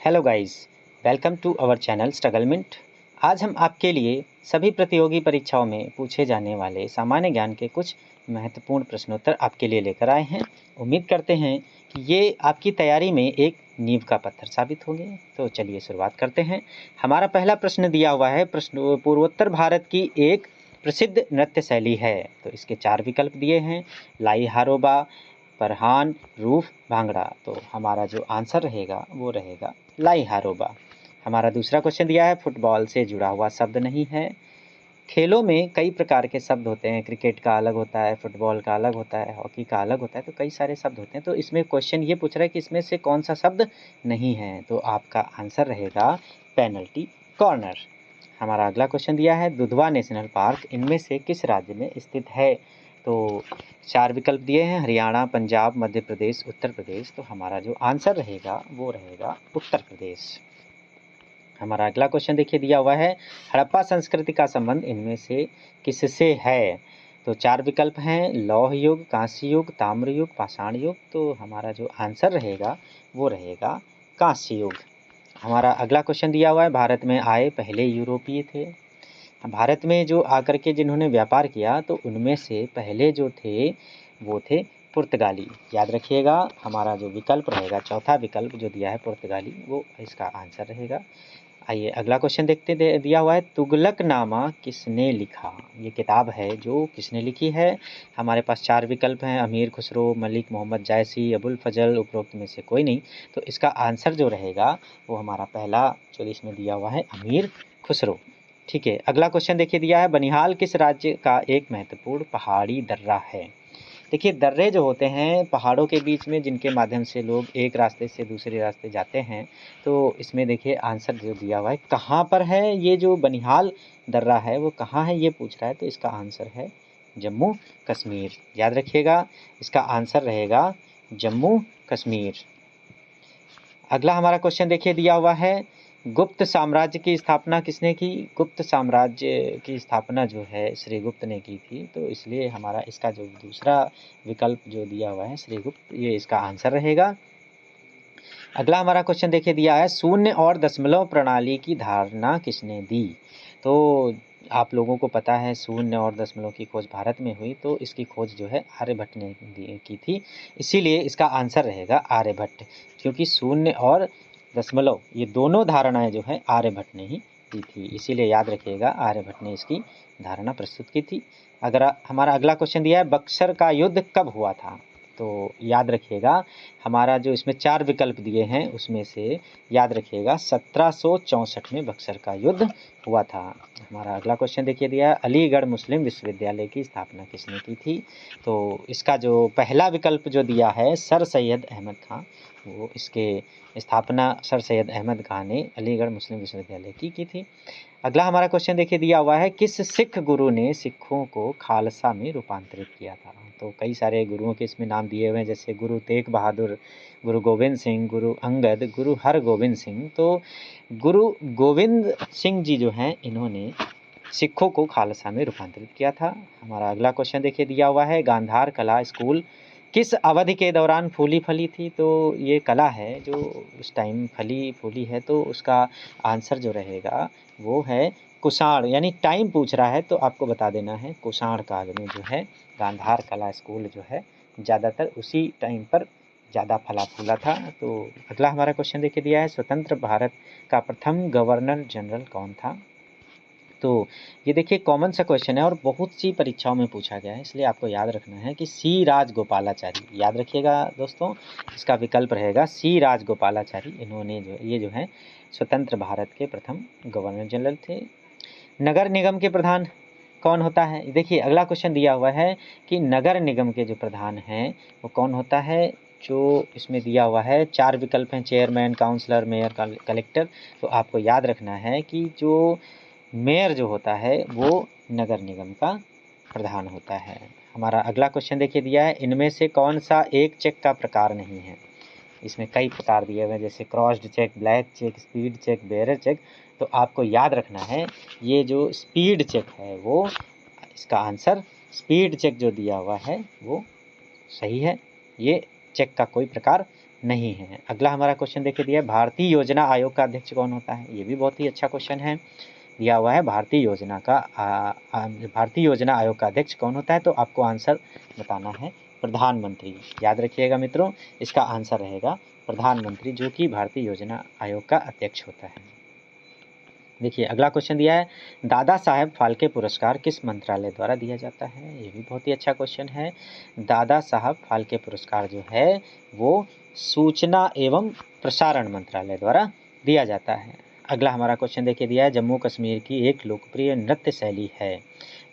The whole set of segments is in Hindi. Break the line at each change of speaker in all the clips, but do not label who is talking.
Hello guys, welcome to our channel Strugglement. आज हम आपके लिए सभी प्रतियोगी परीक्षाओं में पूछे जाने वाले सामान्य ज्ञान के कुछ महत्वपूर्ण प्रश्नोत्तर आपके लिए लेकर आए हैं। उम्मीद करते हैं कि ये आपकी तैयारी में एक नींव का पत्थर साबित होंगे। तो चलिए शुरुआत करते हैं। हमारा पहला प्रश्न दिया हुआ है, प्रश्न पूर्वोत्तर भारत की एक प्रसिद्ध नृत्य शैली है। तो इसके 4 विकल्प दिए हैं, लाई हारोबा, परहान, रूफ, भांगड़ा। तो हमारा जो आंसर रहेगा वो रहेगा लाई हारोबा। हमारा दूसरा क्वेश्चन दिया है, फुटबॉल से जुड़ा हुआ शब्द नहीं है। खेलों में कई प्रकार के शब्द होते हैं, क्रिकेट का अलग होता है, फुटबॉल का अलग होता है, हॉकी का अलग होता है, तो कई सारे शब्द होते हैं। तो इसमें क्वेश्चन ये पूछ रहा है कि इसमें से कौन सा शब्द नहीं है। तो आपका आंसर रहेगा पेनल्टी कॉर्नर। हमारा अगला क्वेश्चन दिया है, दुधवा नेशनल पार्क इनमें से किस राज्य में स्थित है। तो 4 विकल्प दिए हैं, हरियाणा, पंजाब, मध्य प्रदेश, उत्तर प्रदेश। तो हमारा जो आंसर रहेगा वो रहेगा उत्तर प्रदेश। हमारा अगला क्वेश्चन देखिए दिया हुआ है, हड़प्पा संस्कृति का संबंध इनमें से किससे है। तो 4 विकल्प हैं, लौह युग, कांस्य युग, ताम्र युग, पाषाण युग। तो हमारा जो आंसर रहेगा वो रहेगा कांस्य युग। हमारा अगला क्वेश्चन दिया हुआ है, भारत में आए पहले यूरोपीय थे। भारत में जो आकर के जिन्होंने व्यापार किया तो उनमें से पहले जो थे वो थे पुर्तगाली। याद रखिएगा, हमारा जो विकल्प रहेगा, चौथा विकल्प जो दिया है पुर्तगाली, वो इसका आंसर रहेगा। आइए अगला क्वेश्चन देखते दिया हुआ है, तुगलकनामा किसने लिखा। ये किताब है जो किसने लिखी है। हमारे पास 4 विकल्प हैं, अमीर खुसरो, मलिक मोहम्मद जायसी, अबुल फजल, उपरोक्त में से कोई नहीं। तो इसका आंसर जो रहेगा वो हमारा पहला जो इसमें दिया हुआ है, अमीर खुसरो। ठीक है, अगला क्वेश्चन देखिए दिया है, बनिहाल किस राज्य का एक महत्वपूर्ण पहाड़ी दर्रा है। देखिए, दर्रे जो होते हैं पहाड़ों के बीच में, जिनके माध्यम से लोग एक रास्ते से दूसरे रास्ते जाते हैं। तो इसमें देखिए आंसर जो दिया हुआ है, कहाँ पर है ये जो बनिहाल दर्रा है वो कहाँ है ये पूछ रहा है। तो इसका आंसर है जम्मू कश्मीर। याद रखिएगा, इसका आंसर रहेगा जम्मू कश्मीर। अगला हमारा क्वेश्चन देखिए दिया हुआ है, गुप्त साम्राज्य की स्थापना किसने की। गुप्त साम्राज्य की स्थापना जो है श्रीगुप्त ने की थी। तो इसलिए हमारा इसका जो दूसरा विकल्प जो दिया हुआ है श्रीगुप्त, ये इसका आंसर रहेगा। अगला हमारा क्वेश्चन देखिए दिया है, शून्य और दशमलव प्रणाली की धारणा किसने दी। तो आप लोगों को पता है शून्य और दशमलव की खोज भारत में हुई। तो इसकी खोज जो है आर्यभट्ट ने की थी, इसीलिए इसका आंसर रहेगा आर्यभट्ट। क्योंकि शून्य और दशमलव ये दोनों धारणाएं जो है आर्यभट्ट ने ही दी थी, इसीलिए याद रखिएगा आर्यभट्ट ने इसकी धारणा प्रस्तुत की थी। अगर हमारा अगला क्वेश्चन दिया है, बक्सर का युद्ध कब हुआ था। तो याद रखिएगा, हमारा जो इसमें 4 विकल्प दिए हैं उसमें से याद रखिएगा 1764 में बक्सर का युद्ध हुआ था। हमारा अगला क्वेश्चन देखिए दिया है, अलीगढ़ मुस्लिम विश्वविद्यालय की स्थापना किसने की थी। तो इसका जो पहला विकल्प जो दिया है सर सैयद अहमद खां, वो इसके स्थापना सर सैयद अहमद खां ने अलीगढ़ मुस्लिम विश्वविद्यालय की थी। अगला हमारा क्वेश्चन देखिए दिया हुआ है, किस सिख गुरु ने सिखों को खालसा में रूपांतरित किया था। तो कई सारे गुरुओं के इसमें नाम दिए हुए हैं, जैसे गुरु तेग बहादुर, गुरु गोविंद सिंह, गुरु अंगद, गुरु हरगोविंद सिंह। तो गुरु गोविंद सिंह जी जो हैं इन्होंने सिखों को खालसा में रूपांतरित किया था। हमारा अगला क्वेश्चन देखिए दिया हुआ है, गांधार कला स्कूल किस अवधि के दौरान फूली फली थी। तो ये कला है जो उस टाइम फली फूली है। तो उसका आंसर जो रहेगा वो है कुषाण, यानी टाइम पूछ रहा है तो आपको बता देना है कुषाण काल में जो है गांधार कला स्कूल जो है ज़्यादातर उसी टाइम पर ज़्यादा फला फूला था। तो अगला हमारा क्वेश्चन देखिए दिया है, स्वतंत्र भारत का प्रथम गवर्नर जनरल कौन था। तो ये देखिए कॉमन सा क्वेश्चन है और बहुत सी परीक्षाओं में पूछा गया है, इसलिए आपको याद रखना है कि सी राजगोपालाचारी। याद रखिएगा दोस्तों, इसका विकल्प रहेगा सी राजगोपालाचारी। इन्होंने ये जो है स्वतंत्र भारत के प्रथम गवर्नर जनरल थे। नगर निगम के प्रधान कौन होता है। देखिए अगला क्वेश्चन दिया हुआ है कि नगर निगम के जो प्रधान हैं वो कौन होता है। जो इसमें दिया हुआ है 4 विकल्प हैं, चेयरमैन, काउंसलर, मेयर, कलेक्टर। तो आपको याद रखना है कि जो मेयर जो होता है वो नगर निगम का प्रधान होता है। हमारा अगला क्वेश्चन देखिए दिया है, इनमें से कौन सा एक चेक का प्रकार नहीं है। इसमें कई प्रकार दिए हुए हैं, जैसे crossed cheque, black cheque, speed cheque, bearer cheque. तो आपको याद रखना है ये जो स्पीड चेक है वो इसका आंसर स्पीड चेक जो दिया हुआ है वो सही है। ये चेक का कोई प्रकार नहीं है। अगला हमारा क्वेश्चन देखिए दिया है, भारतीय योजना आयोग का अध्यक्ष कौन होता है? ये भी बहुत ही अच्छा क्वेश्चन है, दिया हुआ है भारतीय योजना आयोग का अध्यक्ष कौन होता है? तो आपको आंसर बताना है प्रधानमंत्री। याद रखिएगा मित्रों, इसका आंसर रहेगा प्रधानमंत्री, जो कि भारतीय योजना आयोग का अध्यक्ष होता है। देखिए अगला क्वेश्चन दिया है, दादा साहेब फाल्के पुरस्कार किस मंत्रालय द्वारा दिया जाता है? ये भी बहुत ही अच्छा क्वेश्चन है। दादा साहब फाल्के पुरस्कार जो है वो सूचना एवं प्रसारण मंत्रालय द्वारा दिया जाता है। अगला हमारा क्वेश्चन देखिए दिया है, जम्मू कश्मीर की एक लोकप्रिय नृत्य शैली है।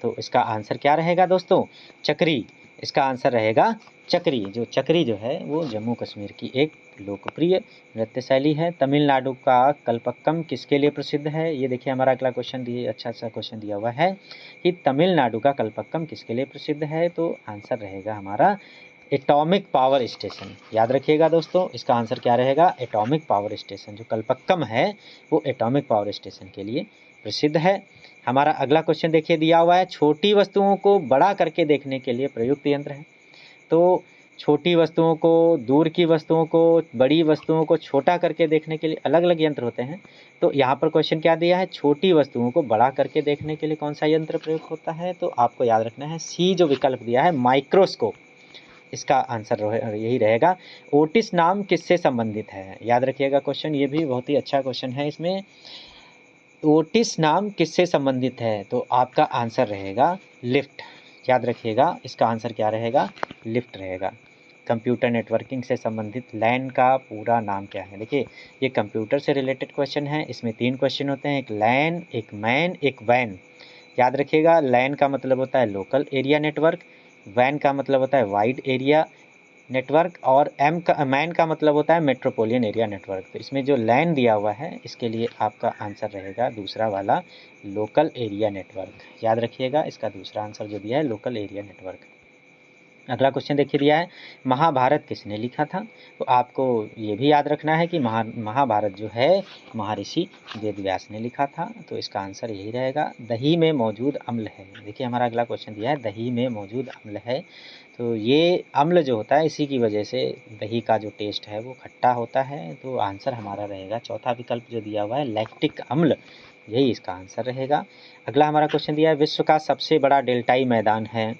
तो इसका आंसर क्या रहेगा दोस्तों? चक्री। इसका आंसर रहेगा चक्री। जो चक्री जो है वो जम्मू कश्मीर की एक लोकप्रिय नृत्य शैली है। तमिलनाडु का कल्पक्कम किसके लिए प्रसिद्ध है? ये देखिए हमारा अगला क्वेश्चन दिए, अच्छा सा क्वेश्चन दिया हुआ है कि तमिलनाडु का कल्पक्कम किसके लिए प्रसिद्ध है? तो आंसर रहेगा हमारा एटॉमिक पावर स्टेशन। याद रखिएगा दोस्तों, इसका आंसर क्या रहेगा? Atomic power station. जो कल्पक्कम है वो एटॉमिक पावर स्टेशन के लिए प्रसिद्ध है। हमारा अगला क्वेश्चन देखिए दिया हुआ है, छोटी वस्तुओं को बड़ा करके देखने के लिए प्रयुक्त यंत्र है। तो छोटी वस्तुओं को, दूर की वस्तुओं को, बड़ी वस्तुओं को छोटा करके देखने के लिए अलग अलग यंत्र होते हैं। तो यहाँ पर क्वेश्चन क्या दिया है, छोटी वस्तुओं को बड़ा करके देखने के लिए कौन सा यंत्र प्रयुक्त होता है? तो आपको याद रखना है सी जो विकल्प दिया है, माइक्रोस्कोप। इसका आंसर यही रहेगा। ओटिस नाम किससे संबंधित है? याद रखिएगा क्वेश्चन, ये भी बहुत ही अच्छा क्वेश्चन है। इसमें ओटिस नाम किससे संबंधित है? तो आपका आंसर रहेगा लिफ्ट। याद रखिएगा, इसका आंसर क्या रहेगा? लिफ्ट रहेगा। कंप्यूटर नेटवर्किंग से संबंधित लैन का पूरा नाम क्या है? देखिए ये कंप्यूटर से रिलेटेड क्वेश्चन है। इसमें 3 क्वेश्चन होते हैं, एक लैन, एक मैन, एक वैन। याद रखिएगा, लैन का मतलब होता है लोकल एरिया नेटवर्क, वैन का मतलब होता है वाइड एरिया नेटवर्क, और मैन का मतलब होता है मेट्रोपोलियन एरिया नेटवर्क। तो इसमें जो लैन दिया हुआ है इसके लिए आपका आंसर रहेगा दूसरा वाला, लोकल एरिया नेटवर्क। याद रखिएगा, इसका दूसरा आंसर जो दिया है लोकल एरिया नेटवर्क। अगला क्वेश्चन देखिए दिया है, महाभारत किसने लिखा था? तो आपको ये भी याद रखना है कि महाभारत जो है महर्षि वेदव्यास ने लिखा था। तो इसका आंसर यही रहेगा, दही में मौजूद अम्ल है। देखिए हमारा अगला क्वेश्चन दिया है, दही में मौजूद अम्ल है। तो ये अम्ल जो होता है इसी की वजह से दही का जो टेस्ट है वो खट्टा होता है। तो आंसर हमारा रहेगा चौथा विकल्प जो दिया हुआ है, लैक्टिक अम्ल, यही इसका आंसर रहेगा। अगला हमारा क्वेश्चन दिया है, विश्व का सबसे बड़ा डेल्टाई मैदान है।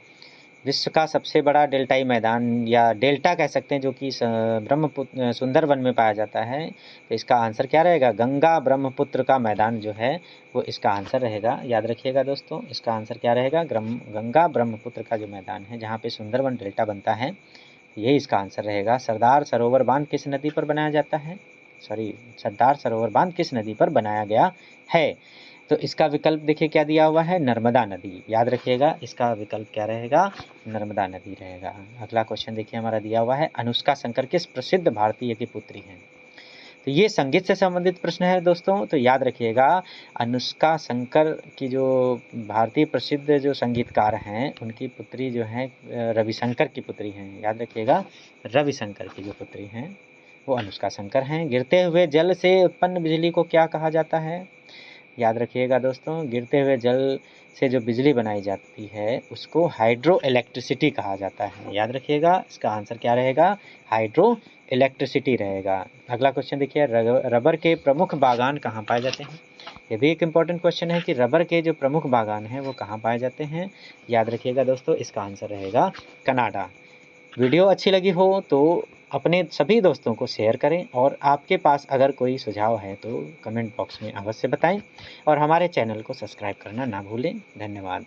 विश्व का सबसे बड़ा डेल्टाई मैदान या डेल्टा कह सकते हैं, जो कि ब्रह्मपुत्र सुंदरवन में पाया जाता है। तो इसका आंसर क्या रहेगा? गंगा ब्रह्मपुत्र का मैदान जो है वो इसका आंसर रहेगा। याद रखिएगा दोस्तों, इसका आंसर क्या रहेगा? गंगा ब्रह्मपुत्र का जो मैदान है जहाँ पे सुंदरवन डेल्टा बनता है, यही इसका आंसर रहेगा। सरदार सरोवर बांध किस नदी पर बनाया जाता है? सरदार सरोवर बांध किस नदी पर बनाया गया है? तो इसका विकल्प देखिए क्या दिया हुआ है, नर्मदा नदी। याद रखिएगा, इसका विकल्प क्या रहेगा? नर्मदा नदी रहेगा। अगला क्वेश्चन देखिए हमारा दिया हुआ है, अनुष्का शंकर किस प्रसिद्ध भारतीय की पुत्री हैं? तो ये संगीत से संबंधित प्रश्न है दोस्तों। तो याद रखिएगा, अनुष्का शंकर की जो भारतीय प्रसिद्ध जो संगीतकार हैं उनकी पुत्री जो हैं रविशंकर की पुत्री हैं। याद रखिएगा, रविशंकर की जो पुत्री हैं वो अनुष्का शंकर हैं। गिरते हुए जल से उत्पन्न बिजली को क्या कहा जाता है? याद रखिएगा दोस्तों, गिरते हुए जल से जो बिजली बनाई जाती है उसको हाइड्रो इलेक्ट्रिसिटी कहा जाता है। याद रखिएगा, इसका आंसर क्या रहेगा? हाइड्रो इलेक्ट्रिसिटी रहेगा। अगला क्वेश्चन देखिए, रबर के प्रमुख बागान कहाँ पाए जाते हैं? ये भी एक इम्पॉर्टेंट क्वेश्चन है कि रबर के जो प्रमुख बागान हैं वो कहाँ पाए जाते हैं। याद रखिएगा दोस्तों, इसका आंसर रहेगा कनाडा। वीडियो अच्छी लगी हो तो अपने सभी दोस्तों को शेयर करें, और आपके पास अगर कोई सुझाव है तो कमेंट बॉक्स में अवश्य बताएं, और हमारे चैनल को सब्सक्राइब करना ना भूलें। धन्यवाद।